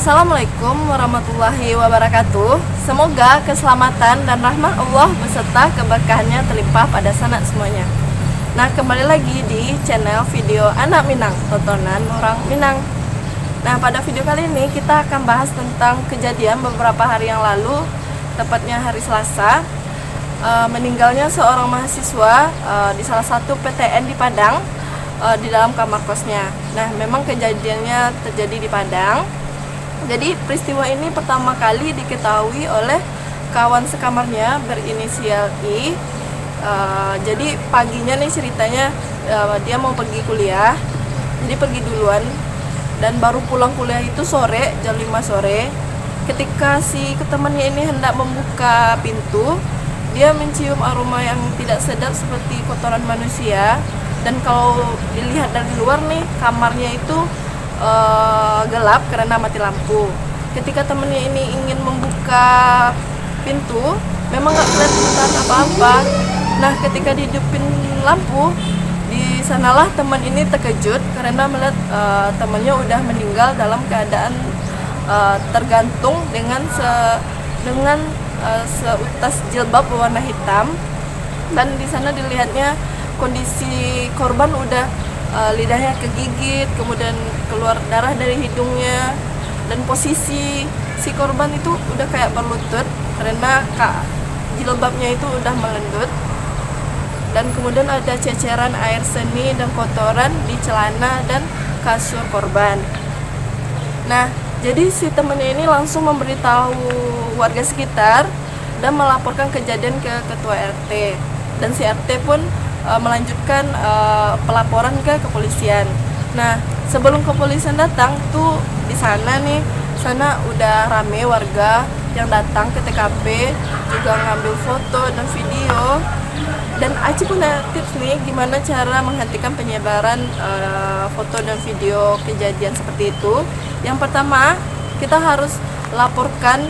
Assalamualaikum warahmatullahi wabarakatuh. Semoga keselamatan dan rahmat Allah beserta keberkahannya terlimpah pada sanak semuanya. Nah, kembali lagi di channel video Anak Minang, tontonan orang Minang. Nah, pada video kali ini kita akan bahas tentang kejadian beberapa hari yang lalu, tepatnya hari Selasa, meninggalnya seorang mahasiswa di salah satu PTN di Padang, di dalam kamar kosnya. Nah, memang kejadiannya terjadi di Padang. Jadi peristiwa ini pertama kali diketahui oleh kawan sekamarnya berinisial I. Jadi paginya nih ceritanya, dia mau pergi kuliah, jadi pergi duluan dan baru pulang kuliah itu sore, jam 5 sore. Ketika si temannya ini hendak membuka pintu, dia mencium aroma yang tidak sedap seperti kotoran manusia. Dan kalau dilihat dari luar nih, kamarnya itu gelap karena mati lampu. Ketika temennya ini ingin membuka pintu, memang nggak kelihatan apa-apa. Nah, ketika dihidupin lampu, di sanalah teman ini terkejut karena melihat temannya udah meninggal dalam keadaan tergantung dengan seutas jilbab berwarna hitam. Dan di sana dilihatnya kondisi korban udah lidahnya kegigit, kemudian keluar darah dari hidungnya, dan posisi si korban itu udah kayak berlutut karena jilbabnya itu udah melendut. Dan kemudian ada ceceran air seni dan kotoran di celana dan kasur korban. Nah, jadi si temennya ini langsung memberitahu warga sekitar dan melaporkan kejadian ke ketua RT. Dan si RT pun melanjutkan pelaporan ke kepolisian. Nah, sebelum kepolisian datang tuh di sana udah rame warga yang datang ke TKP, juga ngambil foto dan video. Dan Aci punya tips nih gimana cara menghentikan penyebaran foto dan video kejadian seperti itu. Yang pertama, kita harus laporkan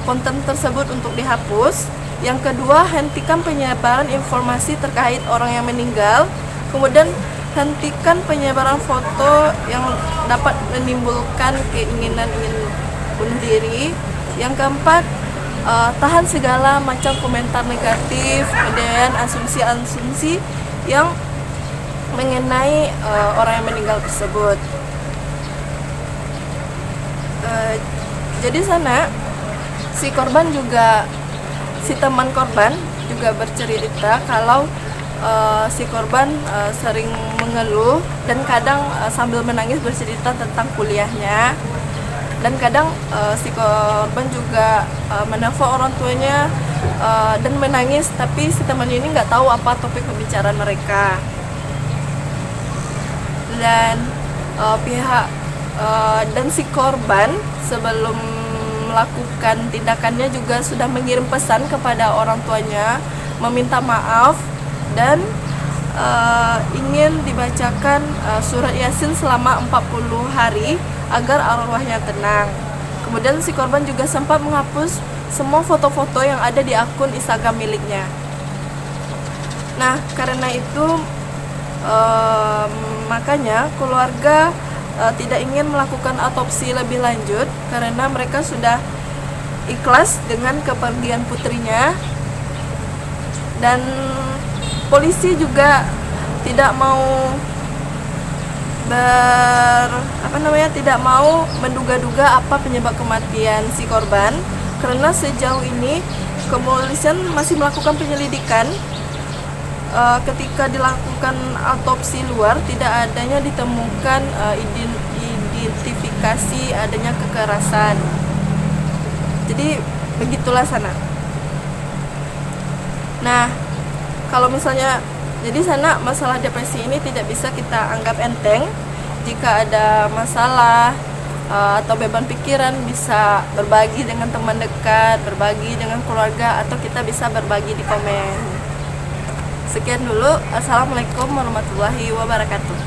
konten tersebut untuk dihapus. Yang kedua, hentikan penyebaran informasi terkait orang yang meninggal. Kemudian hentikan penyebaran foto yang dapat menimbulkan keinginan ingin bunuh diri. Yang keempat, tahan segala macam komentar negatif dan asumsi-asumsi yang mengenai orang yang meninggal tersebut. Jadi sana si teman korban juga bercerita kalau si korban sering mengeluh dan kadang sambil menangis bercerita tentang kuliahnya. Dan kadang si korban juga menelpon orang tuanya dan menangis, tapi si temannya ini nggak tahu apa topik pembicaraan mereka. Dan dan si korban sebelum melakukan tindakannya juga sudah mengirim pesan kepada orang tuanya, meminta maaf dan ingin dibacakan surat Yasin selama 40 hari agar arwahnya tenang. Kemudian si korban juga sempat menghapus semua foto-foto yang ada di akun Instagram miliknya. Nah, karena itu makanya keluarga tidak ingin melakukan otopsi lebih lanjut karena mereka sudah ikhlas dengan kepergian putrinya. Dan polisi juga tidak mau tidak mau menduga-duga apa penyebab kematian si korban, karena sejauh ini kepolisian masih melakukan penyelidikan. Ketika dilakukan autopsi luar, tidak adanya ditemukan identifikasi adanya kekerasan. Jadi begitulah sana. Nah, kalau misalnya jadi sana masalah depresi ini tidak bisa kita anggap enteng. Jika ada masalah atau beban pikiran, bisa berbagi dengan teman dekat, berbagi dengan keluarga, atau kita bisa berbagi di komen. Sekian dulu. Assalamualaikum warahmatullahi wabarakatuh.